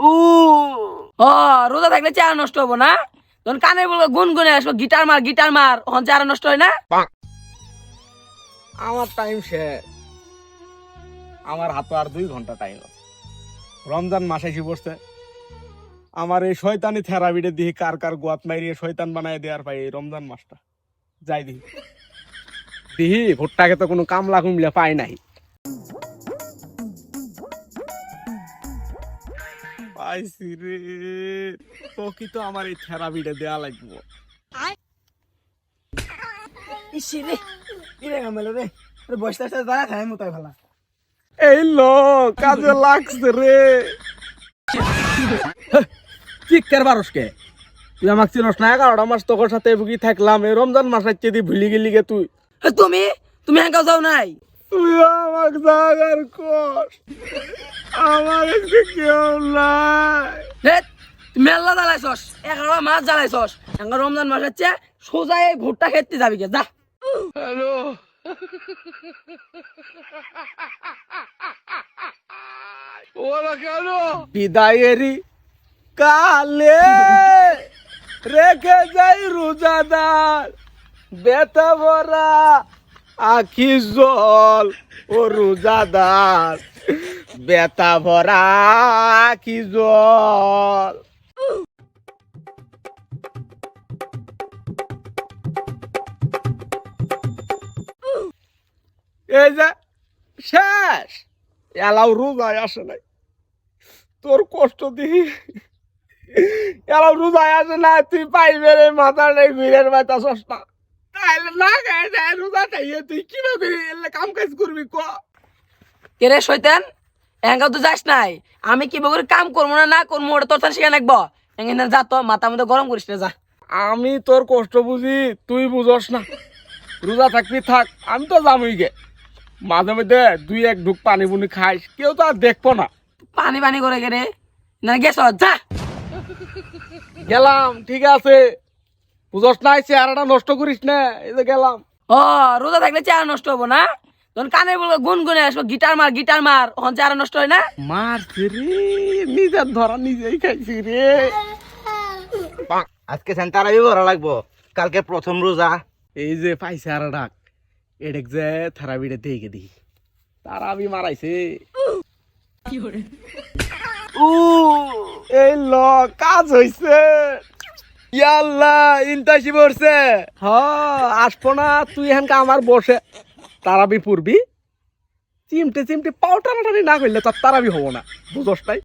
ও রোজা থাকলে চেহারা নষ্ট হবো না? তখন কানে বলবো গুনগুনে আসবো, গিটার মার, তখন চেহারা নষ্ট হয় না? আমার টাইম শেষ, আমার হাতে আর 2 ঘন্টা টাইম আছে। রমজান মাস এসে পড়ছে, আমার এই শয়তানি থেরাপিটা দিয়ে কার কার গোয়াত মাইরিয়ে শয়তান বানায় দেওয়ার পাই এই রমজান মাসটা। যাই দিহি ভোটটাকে তো কোনো কামলা কুমলা পাই নাই। পাইছি রে, তোকে তো আমার এই থেরাপিটা দেয়া লাগবো। ইসি রে, কি রে গামেলো রে, বসতে দাঁড়া খাই মতো ভালা। এই লো কাজে লাগছে রে। চিৎকার বারসকে তুই আমাকে চিনস না? 11টা মাস তোর সাথে ভুগি থাকলাম, এই রমজান মাস আজকে ভুলি গেলি গে তুই। তুমি একাও যাও নাই? তুই আমাকে জাগার কর, আমার একটু কেউ নাই। তুমি আল্লাহ জ্বালাইছস, 11 মাস জ্বালাইছস, এখন রমজান মাস হচ্ছে সোজা এই ভুট্টা খেতে যাবি গে, যা। হ্যালো, ওরা কেন বিদায়েরই কালে রেখে যাই রোজাদার, বেতা ভরা আখি জল ও রোজাদার, বেতা ভরা আখি জল। এই যে শেষ, এলাও রোজায় আসে নাই, তোর কষ্ট দিই এলাও রোজায় আসে না, তুই পাইবে রে মাথা নেই ঘুরের মাথা সস্তা। তাইলে না খাই যায় রোজা খাইয়ে তুই কিভাবে কাম কাজ করবি ক? কে রে শয়তান, এঙ্গাও তো যাস নাই, আমি কি করে কাম করবো না করবো ওটা তোর শিখে রাখবো। এঙ্গে যা তো, মাথা মধ্যে গরম করিস না, যা। আমি তোর কষ্ট বুঝি, তুই বুঝস না। রোজা থাকবি থাক, আমি তো যামই গে। মাঝে মধ্যে 2-1 ঢুক পানি বুনি খাইস, কেউ তো আর দেখবো না। পানি করে গে রে, না গেছ, যা। গেলাম, ঠিক আছে, বুঝস না চেহারাটা নষ্ট করিস না, এই যে গেলাম। রোজা থাকলে চেহারা নষ্ট হবো না? তখন কানে বলবো গুনগুনে আসবো, গিটার মার, তখন চেহারা নষ্ট হয় না? মারছি রে, নিজের ধরা নিজেই খাইছি রে। আজকে তারাবি ভরা লাগবো, কালকে প্রথম রোজা। এই যে পাইছে আর ডাক, এডেক যে থেরাপিটা দেখে দিই, তারা আমি মারাইছে। এই ল কাজ হইছে, ইয়াল্লা ইন্টাসি পড়ছে। হ আসবো না তুই এখানকা আমার বসে তারাবি পূর্বি চিমটে পাও টানাটানি না করলে তার তারাবি হবো না, বুঝস নাই?